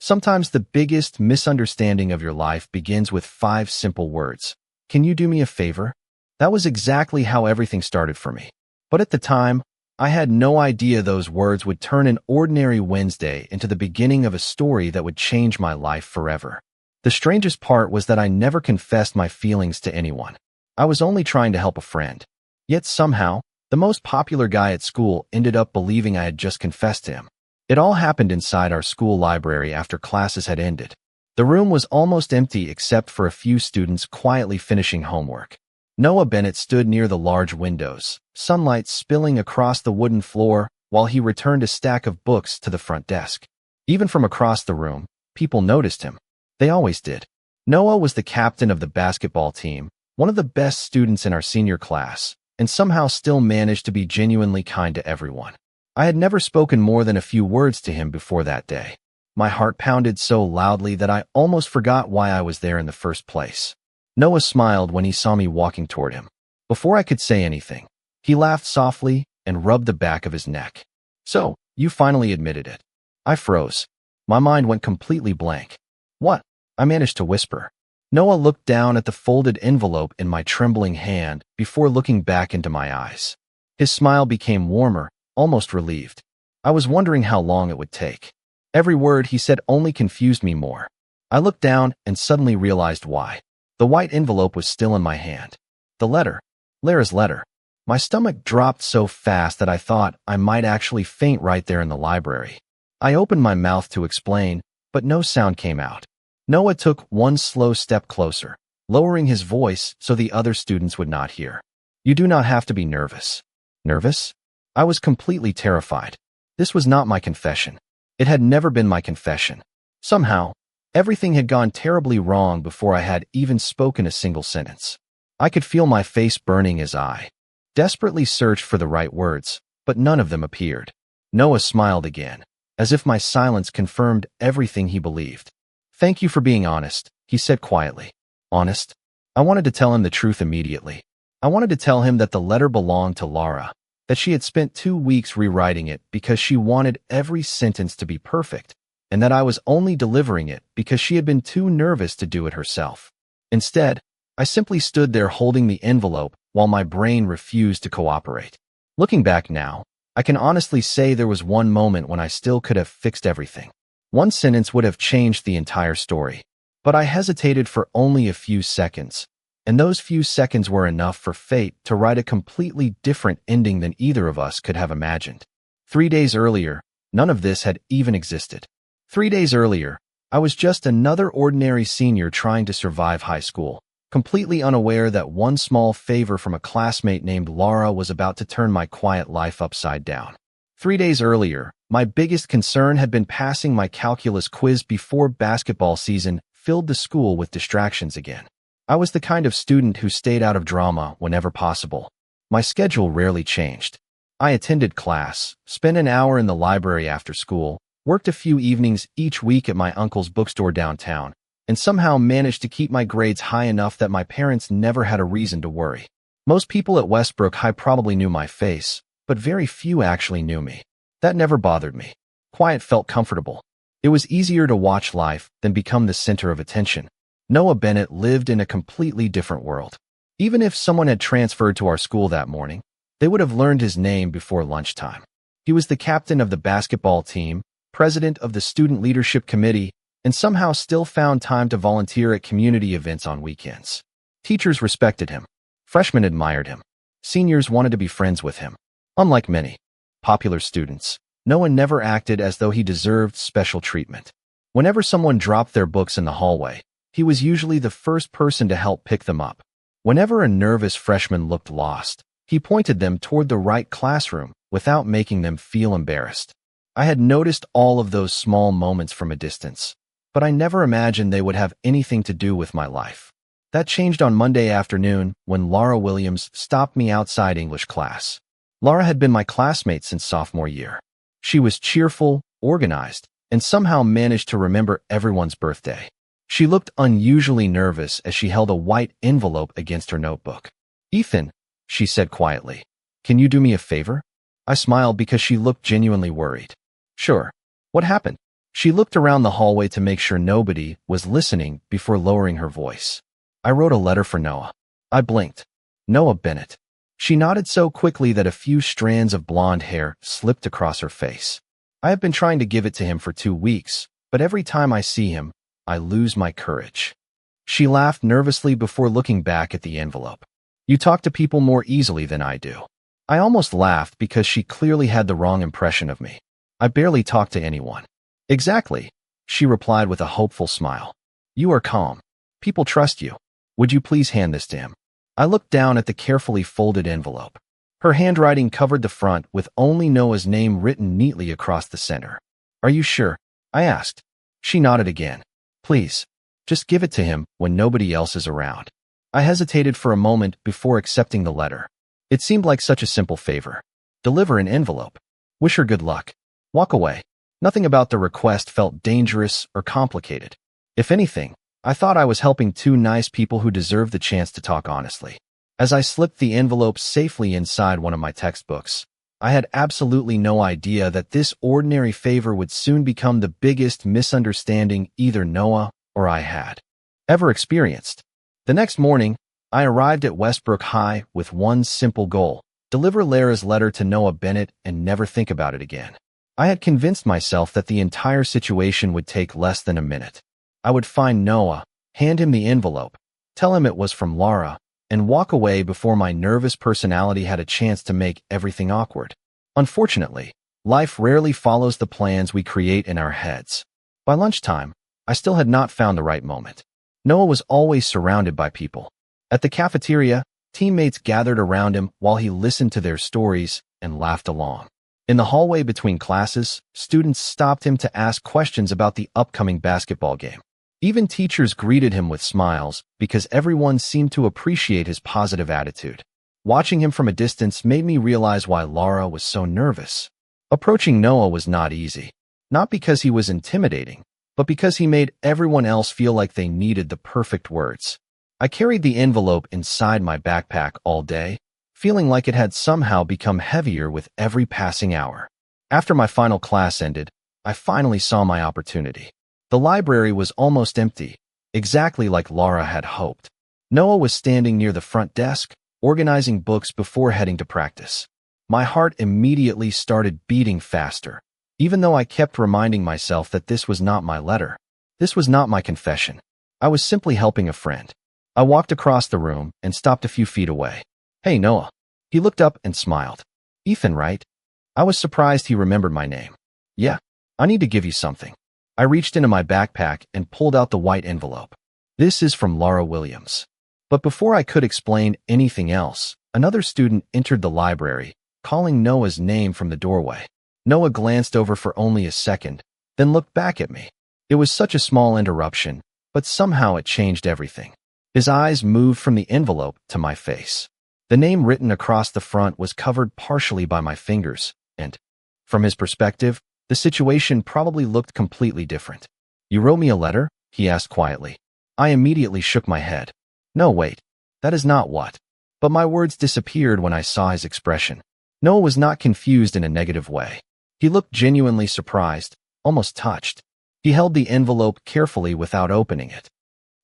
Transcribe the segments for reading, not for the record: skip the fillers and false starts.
Sometimes the biggest misunderstanding of your life begins with 5 simple words. Can you do me a favor? That was exactly how everything started for me. But at the time, I had no idea those words would turn an ordinary Wednesday into the beginning of a story that would change my life forever. The strangest part was that I never confessed my feelings to anyone. I was only trying to help a friend. Yet somehow, the most popular guy at school ended up believing I had just confessed to him. It all happened inside our school library after classes had ended. The room was almost empty except for a few students quietly finishing homework. Noah Bennett stood near the large windows, sunlight spilling across the wooden floor while he returned a stack of books to the front desk. Even from across the room, people noticed him. They always did. Noah was the captain of the basketball team, one of the best students in our senior class, and somehow still managed to be genuinely kind to everyone. I had never spoken more than a few words to him before that day. My heart pounded so loudly that I almost forgot why I was there in the first place. Noah smiled when he saw me walking toward him. Before I could say anything, he laughed softly and rubbed the back of his neck. "So, you finally admitted it." I froze. My mind went completely blank. "What?" I managed to whisper. Noah looked down at the folded envelope in my trembling hand before looking back into my eyes. His smile became warmer, almost relieved. I was wondering how long it would take. Every word he said only confused me more. I looked down and suddenly realized why. The white envelope was still in my hand. The letter. Lara's letter. My stomach dropped so fast that I thought I might actually faint right there in the library. I opened my mouth to explain, but no sound came out. Noah took one slow step closer, lowering his voice so the other students would not hear. "You do not have to be nervous." Nervous? I was completely terrified. This was not my confession. It had never been my confession. Somehow, everything had gone terribly wrong before I had even spoken a single sentence. I could feel my face burning as I desperately searched for the right words, but none of them appeared. Noah smiled again, as if my silence confirmed everything he believed. "Thank you for being honest," he said quietly. Honest? I wanted to tell him the truth immediately. I wanted to tell him that the letter belonged to Lara, that she had spent 2 weeks rewriting it because she wanted every sentence to be perfect, and that I was only delivering it because she had been too nervous to do it herself. Instead, I simply stood there holding the envelope while my brain refused to cooperate. Looking back now, I can honestly say there was one moment when I still could have fixed everything. One sentence would have changed the entire story. But I hesitated for only a few seconds, and those few seconds were enough for fate to write a completely different ending than either of us could have imagined. 3 days earlier, none of this had even existed. 3 days earlier, I was just another ordinary senior trying to survive high school, completely unaware that one small favor from a classmate named Lara was about to turn my quiet life upside down. 3 days earlier, my biggest concern had been passing my calculus quiz before basketball season filled the school with distractions again. I was the kind of student who stayed out of drama whenever possible. My schedule rarely changed. I attended class, spent an hour in the library after school, worked a few evenings each week at my uncle's bookstore downtown, and somehow managed to keep my grades high enough that my parents never had a reason to worry. Most people at Westbrook High probably knew my face, but very few actually knew me. That never bothered me. Quiet felt comfortable. It was easier to watch life than become the center of attention. Noah Bennett lived in a completely different world. Even if someone had transferred to our school that morning, they would have learned his name before lunchtime. He was the captain of the basketball team, president of the student leadership committee, and somehow still found time to volunteer at community events on weekends. Teachers respected him. Freshmen admired him. Seniors wanted to be friends with him. Unlike many popular students, Noah never acted as though he deserved special treatment. Whenever someone dropped their books in the hallway, he was usually the first person to help pick them up. Whenever a nervous freshman looked lost, he pointed them toward the right classroom without making them feel embarrassed. I had noticed all of those small moments from a distance, but I never imagined they would have anything to do with my life. That changed on Monday afternoon when Lara Williams stopped me outside English class. Lara had been my classmate since sophomore year. She was cheerful, organized, and somehow managed to remember everyone's birthday. She looked unusually nervous as she held a white envelope against her notebook. "Ethan," she said quietly, "can you do me a favor?" I smiled because she looked genuinely worried. "Sure. What happened?" She looked around the hallway to make sure nobody was listening before lowering her voice. I wrote a letter for Noah. I blinked. Noah Bennett. She nodded so quickly that a few strands of blonde hair slipped across her face. I have been trying to give it to him for 2 weeks, but every time I see him, I lose my courage. She laughed nervously before looking back at the envelope. You talk to people more easily than I do. I almost laughed because she clearly had the wrong impression of me. I barely talk to anyone. Exactly, she replied with a hopeful smile. You are calm. People trust you. Would you please hand this to him? I looked down at the carefully folded envelope. Her handwriting covered the front with only Noah's name written neatly across the center. Are you sure? I asked. She nodded again. Please, just give it to him when nobody else is around. I hesitated for a moment before accepting the letter. It seemed like such a simple favor. Deliver an envelope. Wish her good luck. Walk away. Nothing about the request felt dangerous or complicated. If anything, I thought I was helping 2 nice people who deserved the chance to talk honestly. As I slipped the envelope safely inside one of my textbooks, I had absolutely no idea that this ordinary favor would soon become the biggest misunderstanding either Noah or I had ever experienced. The next morning, I arrived at Westbrook High with one simple goal: deliver Lara's letter to Noah Bennett and never think about it again. I had convinced myself that the entire situation would take less than a minute. I would find Noah, hand him the envelope, tell him it was from Lara, and walk away before my nervous personality had a chance to make everything awkward. Unfortunately, life rarely follows the plans we create in our heads. By lunchtime, I still had not found the right moment. Noah was always surrounded by people. At the cafeteria, teammates gathered around him while he listened to their stories and laughed along. In the hallway between classes, students stopped him to ask questions about the upcoming basketball game. Even teachers greeted him with smiles because everyone seemed to appreciate his positive attitude. Watching him from a distance made me realize why Lara was so nervous. Approaching Noah was not easy, not because he was intimidating, but because he made everyone else feel like they needed the perfect words. I carried the envelope inside my backpack all day, feeling like it had somehow become heavier with every passing hour. After my final class ended, I finally saw my opportunity. The library was almost empty, exactly like Lara had hoped. Noah was standing near the front desk, organizing books before heading to practice. My heart immediately started beating faster, even though I kept reminding myself that this was not my letter. This was not my confession. I was simply helping a friend. I walked across the room and stopped a few feet away. Hey, Noah. He looked up and smiled. Ethan, right? I was surprised he remembered my name. Yeah, I need to give you something. I reached into my backpack and pulled out the white envelope. This is from Lara Williams. But before I could explain anything else, another student entered the library, calling Noah's name from the doorway. Noah glanced over for only a second, then looked back at me. It was such a small interruption, but somehow it changed everything. His eyes moved from the envelope to my face. The name written across the front was covered partially by my fingers, and, from his perspective, the situation probably looked completely different. You wrote me a letter? He asked quietly. I immediately shook my head. No, wait. That is not what. But my words disappeared when I saw his expression. Noah was not confused in a negative way. He looked genuinely surprised, almost touched. He held the envelope carefully without opening it.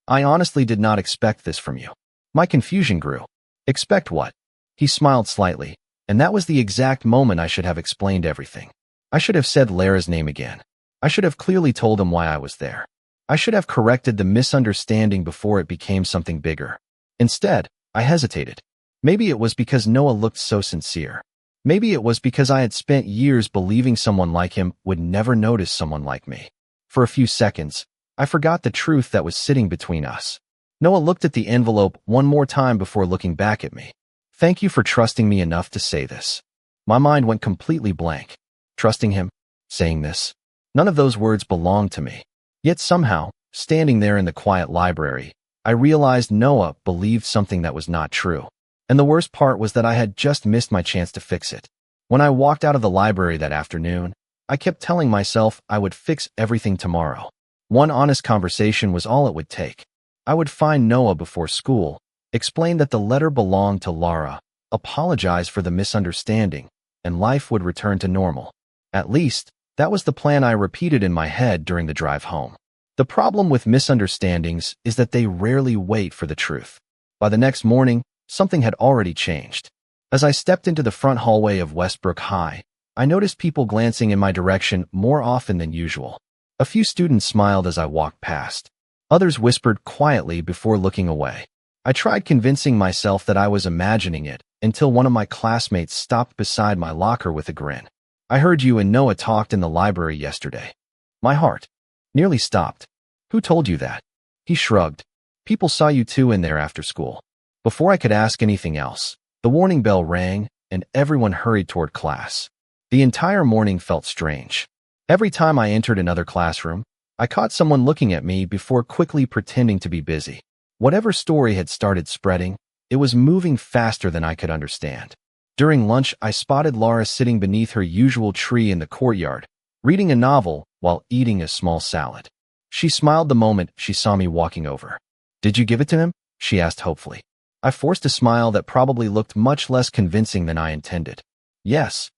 I honestly did not expect this from you. My confusion grew. Expect what? He smiled slightly, and that was the exact moment I should have explained everything. I should have said Lara's name again. I should have clearly told him why I was there. I should have corrected the misunderstanding before it became something bigger. Instead, I hesitated. Maybe it was because Noah looked so sincere. Maybe it was because I had spent years believing someone like him would never notice someone like me. For a few seconds, I forgot the truth that was sitting between us. Noah looked at the envelope one more time before looking back at me. Thank you for trusting me enough to say this. My mind went completely blank. Trusting him? Saying this? None of those words belonged to me. Yet somehow, standing there in the quiet library, I realized Noah believed something that was not true. And the worst part was that I had just missed my chance to fix it. When I walked out of the library that afternoon, I kept telling myself I would fix everything tomorrow. One honest conversation was all it would take. I would find Noah before school, explain that the letter belonged to Lara, apologize for the misunderstanding, and life would return to normal. At least, That was the plan I repeated in my head during the drive home. The problem with misunderstandings is that they rarely wait for the truth. By the next morning, something had already changed. As I stepped into the front hallway of Westbrook High, I noticed people glancing in my direction more often than usual. A few students smiled as I walked past. Others whispered quietly before looking away. I tried convincing myself that I was imagining it until one of my classmates stopped beside my locker with a grin. "I heard you and Noah talked in the library yesterday." My heart nearly stopped. "Who told you that?" He shrugged. "People saw you two in there after school." Before I could ask anything else, the warning bell rang and everyone hurried toward class. The entire morning felt strange. Every time I entered another classroom, I caught someone looking at me before quickly pretending to be busy. Whatever story had started spreading, it was moving faster than I could understand. During lunch, I spotted Lara sitting beneath her usual tree in the courtyard, reading a novel while eating a small salad. She smiled the moment she saw me walking over. "Did you give it to him?" she asked hopefully. I forced a smile that probably looked much less convincing than I intended. "Yes."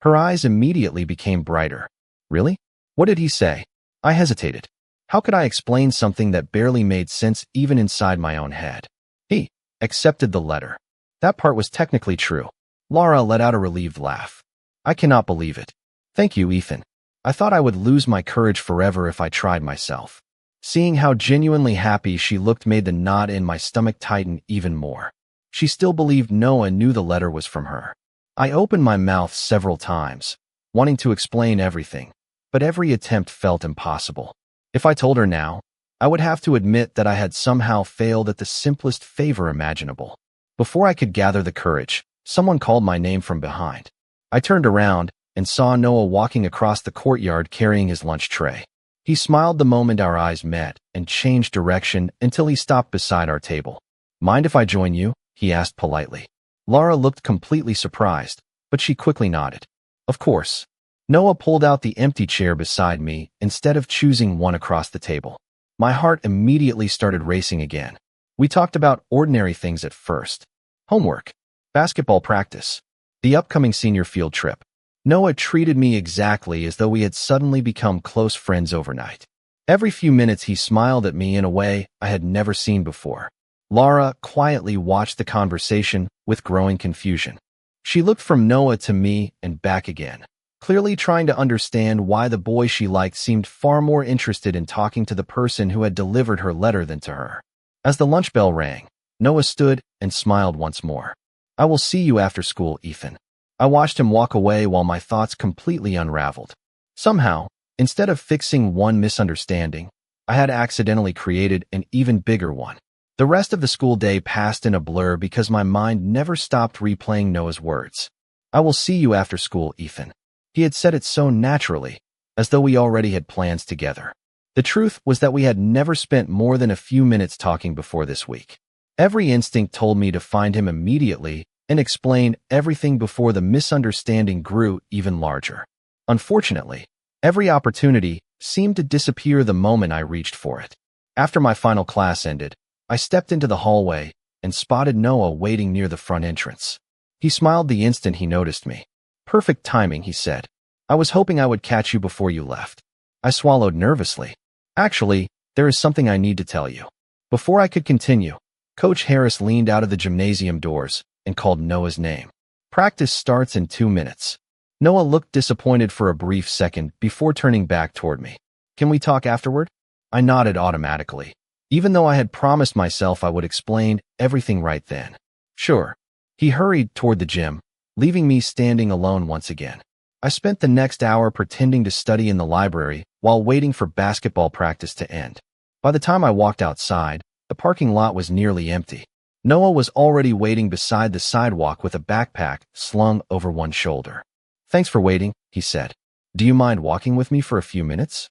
Her eyes immediately became brighter. "Really? What did he say?" I hesitated. How could I explain something that barely made sense even inside my own head? "He accepted the letter." That part was technically true. Lara let out a relieved laugh. "I cannot believe it." "Thank you, Ethan. I thought I would lose my courage forever if I tried myself." Seeing how genuinely happy she looked made the knot in my stomach tighten even more. She still believed Noah knew the letter was from her. I opened my mouth several times, wanting to explain everything, but every attempt felt impossible. If I told her now, I would have to admit that I had somehow failed at the simplest favor imaginable. Before I could gather the courage, someone called my name from behind. I turned around and saw Noah walking across the courtyard carrying his lunch tray. He smiled the moment our eyes met and changed direction until he stopped beside our table. "Mind if I join you?" he asked politely. Lara looked completely surprised, but she quickly nodded. "Of course." Noah pulled out the empty chair beside me instead of choosing one across the table. My heart immediately started racing again. We talked about ordinary things at first. Homework, basketball practice, the upcoming senior field trip. Noah treated me exactly as though we had suddenly become close friends overnight. Every few minutes he smiled at me in a way I had never seen before. Lara quietly watched the conversation with growing confusion. She looked from Noah to me and back again, clearly trying to understand why the boy she liked seemed far more interested in talking to the person who had delivered her letter than to her. As the lunch bell rang, Noah stood and smiled once more. "I will see you after school, Ethan." I watched him walk away while my thoughts completely unraveled. Somehow, instead of fixing one misunderstanding, I had accidentally created an even bigger one. The rest of the school day passed in a blur because my mind never stopped replaying Noah's words. "I will see you after school, Ethan." He had said it so naturally, as though we already had plans together. The truth was that we had never spent more than a few minutes talking before this week. Every instinct told me to find him immediately and explain everything before the misunderstanding grew even larger. Unfortunately, every opportunity seemed to disappear the moment I reached for it. After my final class ended, I stepped into the hallway and spotted Noah waiting near the front entrance. He smiled the instant he noticed me. "Perfect timing," he said. "I was hoping I would catch you before you left." I swallowed nervously. "Actually, there is something I need to tell you." Before I could continue, Coach Harris leaned out of the gymnasium doors and called Noah's name. "Practice starts in 2 minutes." Noah looked disappointed for a brief second before turning back toward me. "Can we talk afterward?" I nodded automatically, even though I had promised myself I would explain everything right then. "Sure." He hurried toward the gym, leaving me standing alone once again. I spent the next hour pretending to study in the library while waiting for basketball practice to end. By the time I walked outside, the parking lot was nearly empty. Noah was already waiting beside the sidewalk with a backpack slung over one shoulder. "Thanks for waiting," he said. "Do you mind walking with me for a few minutes?"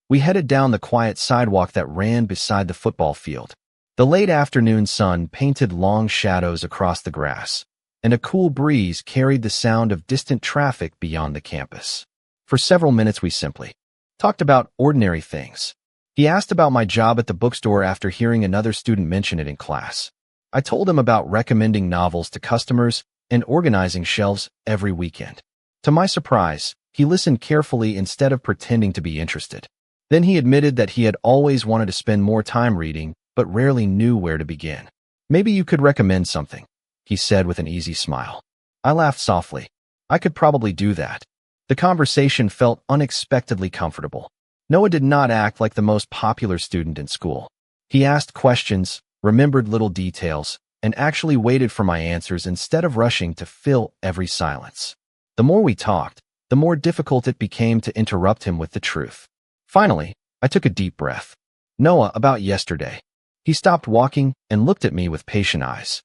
We headed down the quiet sidewalk that ran beside the football field. The late afternoon sun painted long shadows across the grass, and a cool breeze carried the sound of distant traffic beyond the campus. For several minutes we simply talked about ordinary things. He asked about my job at the bookstore after hearing another student mention it in class. I told him about recommending novels to customers and organizing shelves every weekend. To my surprise, He listened carefully instead of pretending to be interested. Then he admitted that he had always wanted to spend more time reading, but rarely knew where to begin. "Maybe you could recommend something," he said with an easy smile. I laughed softly. I could probably do that. The conversation felt unexpectedly comfortable. Noah did not act like the most popular student in school. He asked questions, remembered little details, and actually waited for my answers instead of rushing to fill every silence. The more we talked, the more difficult it became to interrupt him with the truth. Finally, I took a deep breath. "Noah, about yesterday." He stopped walking and looked at me with patient eyes.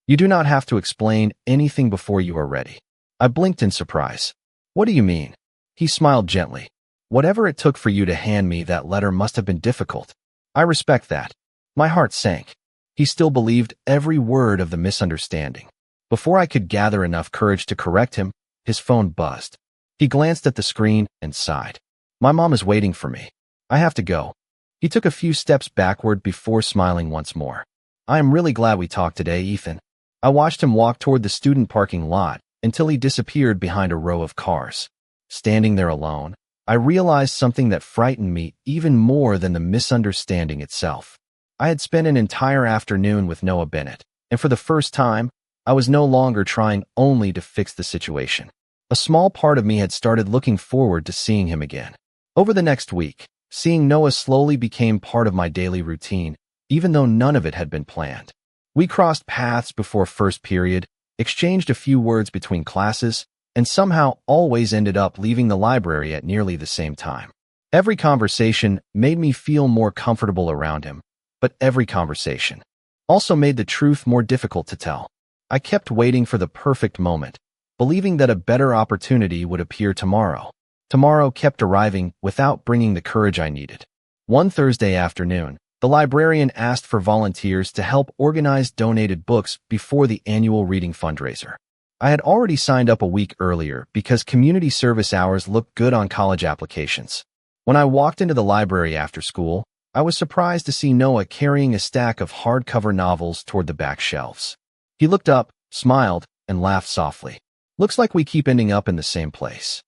"You do not have to explain anything before you are ready." I blinked in surprise. "What do you mean?" He smiled gently. "Whatever it took for you to hand me that letter must have been difficult. I respect that." My heart sank. He still believed every word of the misunderstanding. Before I could gather enough courage to correct him, his phone buzzed. He glanced at the screen and sighed. "My mom is waiting for me. I have to go." He took a few steps backward before smiling once more. "I am really glad we talked today, Ethan." I watched him walk toward the student parking lot until he disappeared behind a row of cars. Standing there alone, I realized something that frightened me even more than the misunderstanding itself. I had spent an entire afternoon with Noah Bennett, and for the first time, I was no longer trying only to fix the situation. A small part of me had started looking forward to seeing him again. Over the next week, seeing Noah slowly became part of my daily routine, even though none of it had been planned. We crossed paths before first period, exchanged a few words between classes, and somehow always ended up leaving the library at nearly the same time. Every conversation made me feel more comfortable around him, but every conversation also made the truth more difficult to tell. I kept waiting for the perfect moment, believing that a better opportunity would appear tomorrow. Tomorrow kept arriving without bringing the courage I needed. One Thursday afternoon, the librarian asked for volunteers to help organize donated books before the annual reading fundraiser. I had already signed up a week earlier because community service hours looked good on college applications. When I walked into the library after school, I was surprised to see Noah carrying a stack of hardcover novels toward the back shelves. He looked up, smiled, and laughed softly. "Looks like we keep ending up in the same place."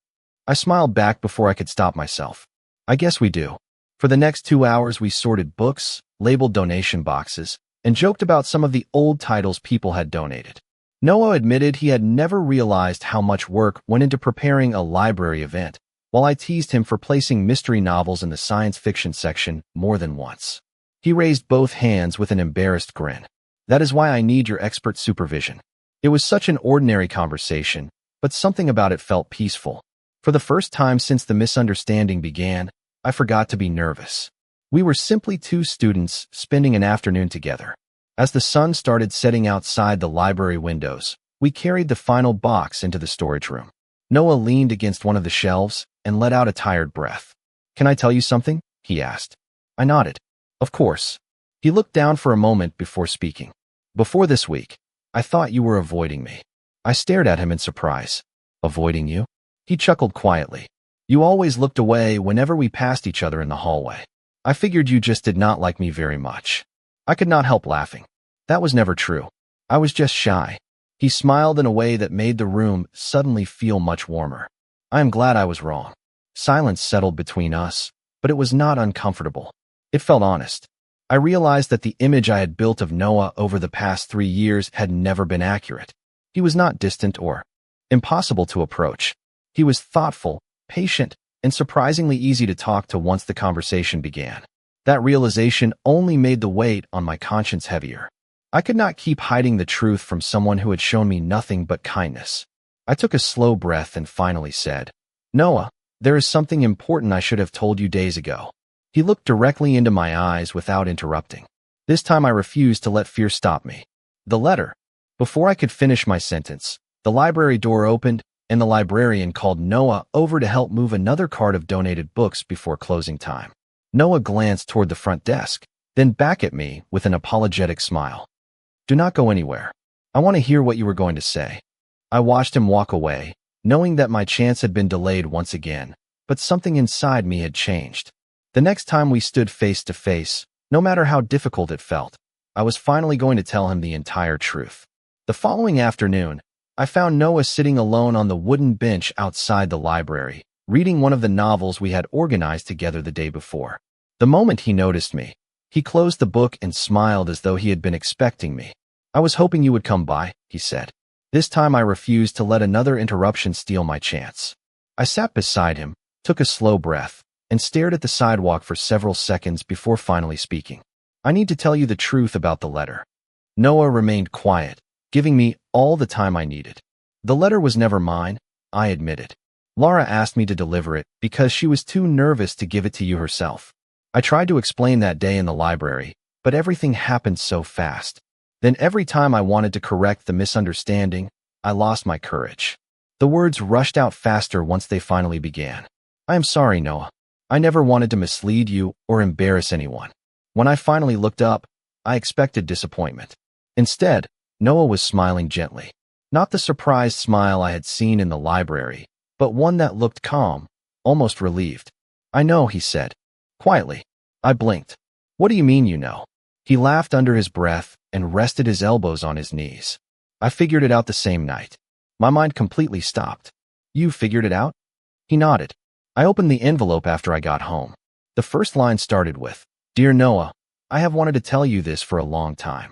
I smiled back before I could stop myself. "I guess we do." For the next 2 hours, we sorted books, labeled donation boxes, and joked about some of the old titles people had donated. Noah admitted he had never realized how much work went into preparing a library event, while I teased him for placing mystery novels in the science fiction section more than once. He raised both hands with an embarrassed grin. "That is why I need your expert supervision." It was such an ordinary conversation, but something about it felt peaceful. For the first time since the misunderstanding began, I forgot to be nervous. We were simply two students spending an afternoon together. As the sun started setting outside the library windows, we carried the final box into the storage room. Noah leaned against one of the shelves and let out a tired breath. "Can I tell you something?" he asked. I nodded. "Of course." He looked down for a moment before speaking. "Before this week, I thought you were avoiding me." I stared at him in surprise. "Avoiding you?" He chuckled quietly. "You always looked away whenever we passed each other in the hallway. I figured you just did not like me very much." I could not help laughing. That was never true. I was just shy. He smiled in a way that made the room suddenly feel much warmer. I am glad I was wrong. Silence settled between us, but it was not uncomfortable. It felt honest. I realized that the image I had built of Noah over the past 3 years had never been accurate. He was not distant or impossible to approach. He was thoughtful, patient, and surprisingly easy to talk to once the conversation began. That realization only made the weight on my conscience heavier. I could not keep hiding the truth from someone who had shown me nothing but kindness. I took a slow breath and finally said, "Noah, there is something important I should have told you days ago." He looked directly into my eyes without interrupting. This time I refused to let fear stop me. "The letter." Before I could finish my sentence, the library door opened and the librarian called Noah over to help move another cart of donated books before closing time. Noah glanced toward the front desk, then back at me with an apologetic smile. "Do not go anywhere. I want to hear what you were going to say." I watched him walk away, knowing that my chance had been delayed once again, but something inside me had changed. The next time we stood face to face, no matter how difficult it felt, I was finally going to tell him the entire truth. The following afternoon, I found Noah sitting alone on the wooden bench outside the library, reading one of the novels we had organized together the day before. The moment he noticed me, he closed the book and smiled as though he had been expecting me. "I was hoping you would come by," he said. This time I refused to let another interruption steal my chance. I sat beside him, took a slow breath, and stared at the sidewalk for several seconds before finally speaking. "I need to tell you the truth about the letter." Noah remained quiet, giving me all the time I needed. "The letter was never mine," I admitted. "Lara asked me to deliver it because she was too nervous to give it to you herself. I tried to explain that day in the library, but everything happened so fast. Then every time I wanted to correct the misunderstanding, I lost my courage." The words rushed out faster once they finally began. "I am sorry, Noah. I never wanted to mislead you or embarrass anyone." When I finally looked up, I expected disappointment. Instead, Noah was smiling gently. Not the surprised smile I had seen in the library, but one that looked calm, almost relieved. "I know," he said, quietly. I blinked. "What do you mean you know?" He laughed under his breath and rested his elbows on his knees. "I figured it out the same night." My mind completely stopped. "You figured it out?" He nodded. "I opened the envelope after I got home. The first line started with, 'Dear Noah, I have wanted to tell you this for a long time.'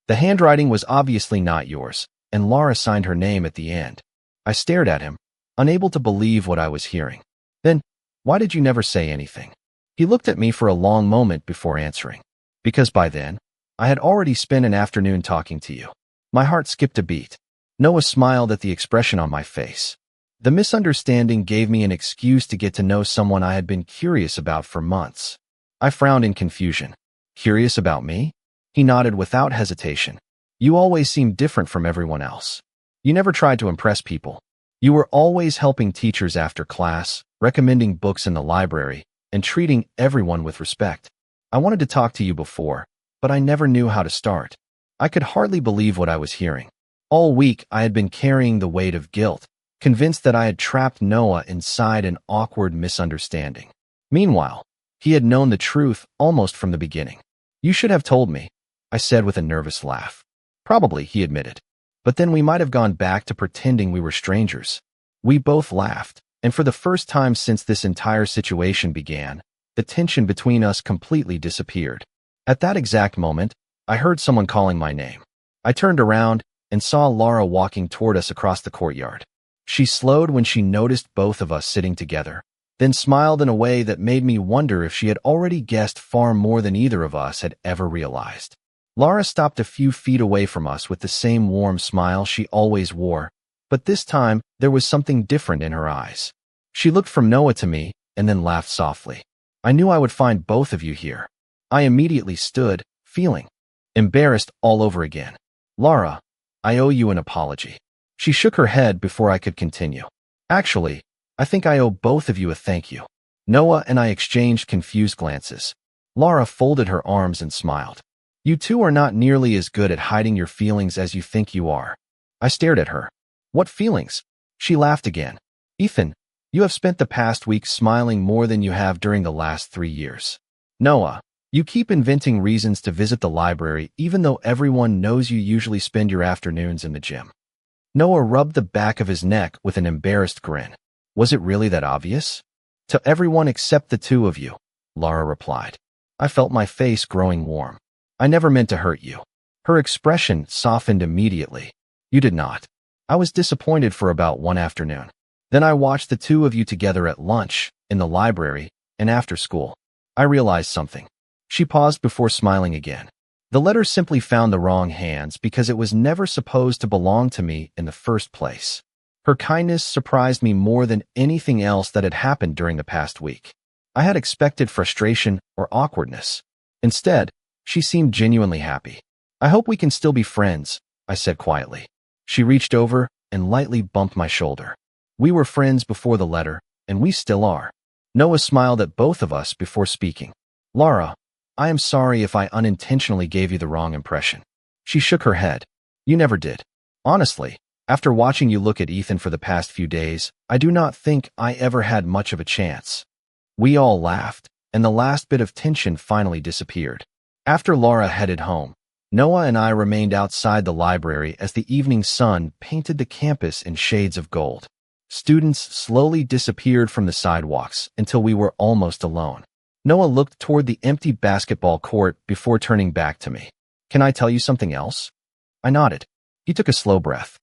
The handwriting was obviously not yours, and Lara signed her name at the end." I stared at him, unable to believe what I was hearing. "Then, why did you never say anything?" He looked at me for a long moment before answering. "Because by then, I had already spent an afternoon talking to you." My heart skipped a beat. Noah smiled at the expression on my face. The misunderstanding gave me an excuse to get to know someone I had been curious about for months. I frowned in confusion. "Curious about me?" He nodded without hesitation. "You always seemed different from everyone else. You never tried to impress people. You were always helping teachers after class, recommending books in the library, and treating everyone with respect. I wanted to talk to you before, but I never knew how to start." I could hardly believe what I was hearing. All week, I had been carrying the weight of guilt, convinced that I had trapped Noah inside an awkward misunderstanding. Meanwhile, he had known the truth almost from the beginning. "You should have told me," I said with a nervous laugh. "Probably," he admitted. "But then we might have gone back to pretending we were strangers." We both laughed, and for the first time since this entire situation began, the tension between us completely disappeared. At that exact moment, I heard someone calling my name. I turned around and saw Lara walking toward us across the courtyard. She slowed when she noticed both of us sitting together, then smiled in a way that made me wonder if she had already guessed far more than either of us had ever realized. Lara stopped a few feet away from us with the same warm smile she always wore, but this time there was something different in her eyes. She looked from Noah to me and then laughed softly. "I knew I would find both of you here." I immediately stood, feeling embarrassed all over again. "Lara, I owe you an apology." She shook her head before I could continue. "Actually, I think I owe both of you a thank you." Noah and I exchanged confused glances. Lara folded her arms and smiled. "You two are not nearly as good at hiding your feelings as you think you are." I stared at her. "What feelings?" She laughed again. "Ethan, you have spent the past week smiling more than you have during the last 3 years. Noah, you keep inventing reasons to visit the library even though everyone knows you usually spend your afternoons in the gym." Noah rubbed the back of his neck with an embarrassed grin. "Was it really that obvious?" "To everyone except the two of you," Lara replied. I felt my face growing warm. "I never meant to hurt you." Her expression softened immediately. "You did not." I was disappointed for about one afternoon. Then I watched the two of you together at lunch, in the library, and after school. I realized something. She paused before smiling again. "The letter simply found the wrong hands because it was never supposed to belong to me in the first place." Her kindness surprised me more than anything else that had happened during the past week. I had expected frustration or awkwardness. Instead, she seemed genuinely happy. "I hope we can still be friends," I said quietly. She reached over and lightly bumped my shoulder. "We were friends before the letter, and we still are." Noah smiled at both of us before speaking. "Lara, I am sorry if I unintentionally gave you the wrong impression." She shook her head. "You never did. Honestly, after watching you look at Ethan for the past few days, I do not think I ever had much of a chance." We all laughed, and the last bit of tension finally disappeared. After Lara headed home, Noah and I remained outside the library as the evening sun painted the campus in shades of gold. Students slowly disappeared from the sidewalks until we were almost alone. Noah looked toward the empty basketball court before turning back to me. "Can I tell you something else?" I nodded. He took a slow breath.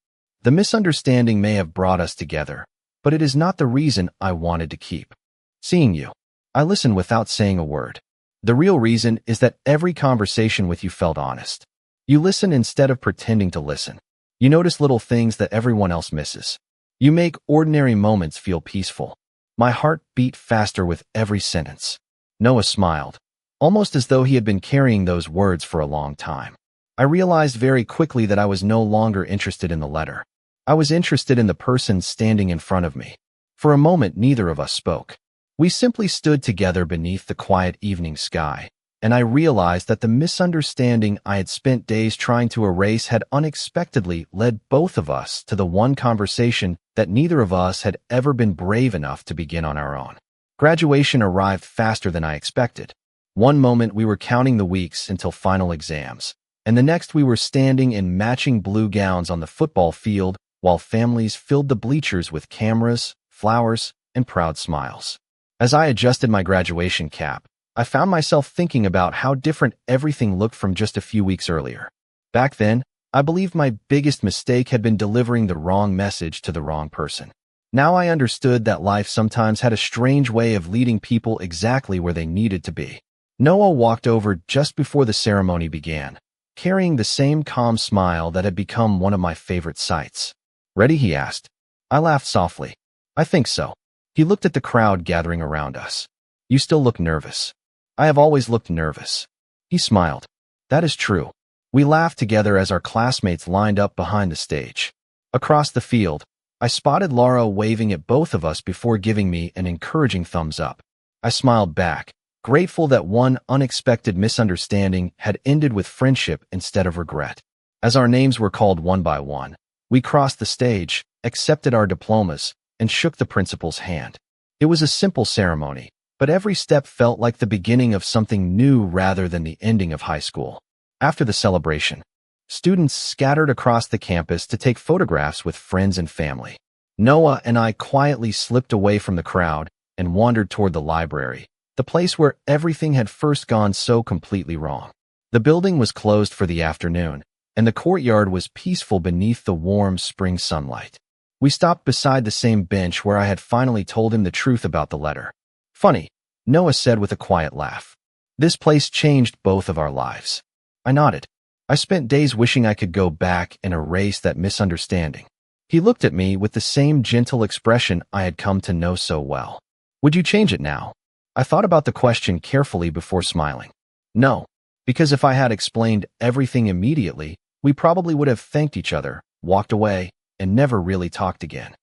"The misunderstanding may have brought us together, but it is not the reason I wanted to keep seeing you." I listened without saying a word. "The real reason is that every conversation with you felt honest. You listen instead of pretending to listen. You notice little things that everyone else misses. You make ordinary moments feel peaceful." My heart beat faster with every sentence. Noah smiled, almost as though he had been carrying those words for a long time. I realized very quickly that I was no longer interested in the letter. I was interested in the person standing in front of me. For a moment, neither of us spoke. We simply stood together beneath the quiet evening sky, and I realized that the misunderstanding I had spent days trying to erase had unexpectedly led both of us to the one conversation that neither of us had ever been brave enough to begin on our own. Graduation arrived faster than I expected. One moment we were counting the weeks until final exams, and the next we were standing in matching blue gowns on the football field while families filled the bleachers with cameras, flowers, and proud smiles. As I adjusted my graduation cap, I found myself thinking about how different everything looked from just a few weeks earlier. Back then, I believed my biggest mistake had been delivering the wrong message to the wrong person. Now I understood that life sometimes had a strange way of leading people exactly where they needed to be. Noah walked over just before the ceremony began, carrying the same calm smile that had become one of my favorite sights. "Ready?" he asked. I laughed softly. "I think so." He looked at the crowd gathering around us. "You still look nervous." "I have always looked nervous." He smiled. "That is true." We laughed together as our classmates lined up behind the stage. Across the field, I spotted Lara waving at both of us before giving me an encouraging thumbs up. I smiled back, grateful that one unexpected misunderstanding had ended with friendship instead of regret. As our names were called one by one, we crossed the stage, accepted our diplomas, and shook the principal's hand. It was a simple ceremony, but every step felt like the beginning of something new rather than the ending of high school. After the celebration, students scattered across the campus to take photographs with friends and family. Noah and I quietly slipped away from the crowd and wandered toward the library, the place where everything had first gone so completely wrong. The building was closed for the afternoon, and the courtyard was peaceful beneath the warm spring sunlight. We stopped beside the same bench where I had finally told him the truth about the letter. "Funny," Noah said with a quiet laugh. "This place changed both of our lives." I nodded. "I spent days wishing I could go back and erase that misunderstanding." He looked at me with the same gentle expression I had come to know so well. "Would you change it now?" I thought about the question carefully before smiling. "No, because if I had explained everything immediately, we probably would have thanked each other, walked away, and never really talked again."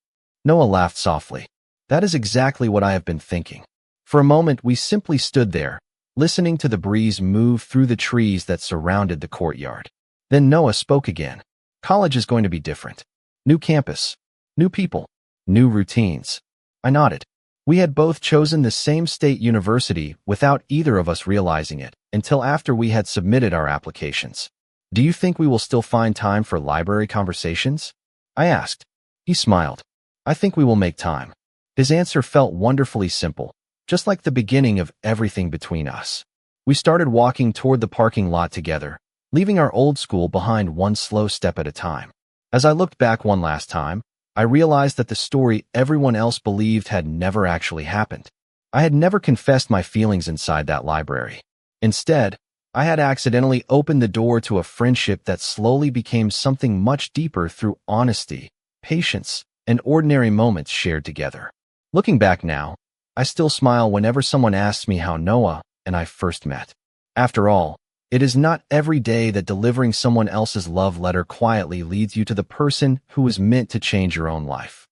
Noah laughed softly. "That is exactly what I have been thinking." For a moment, we simply stood there, listening to the breeze move through the trees that surrounded the courtyard. Then Noah spoke again. "College is going to be different. New campus, new people, new routines." I nodded. We had both chosen the same state university without either of us realizing it until after we had submitted our applications. "Do you think we will still find time for library conversations?" I asked. He smiled. "I think we will make time." His answer felt wonderfully simple, just like the beginning of everything between us. We started walking toward the parking lot together, leaving our old school behind one slow step at a time. As I looked back one last time, I realized that the story everyone else believed had never actually happened. I had never confessed my feelings inside that library. Instead, I had accidentally opened the door to a friendship that slowly became something much deeper through honesty, patience, and ordinary moments shared together. Looking back now, I still smile whenever someone asks me how Noah and I first met. After all, it is not every day that delivering someone else's love letter quietly leads you to the person who is meant to change your own life.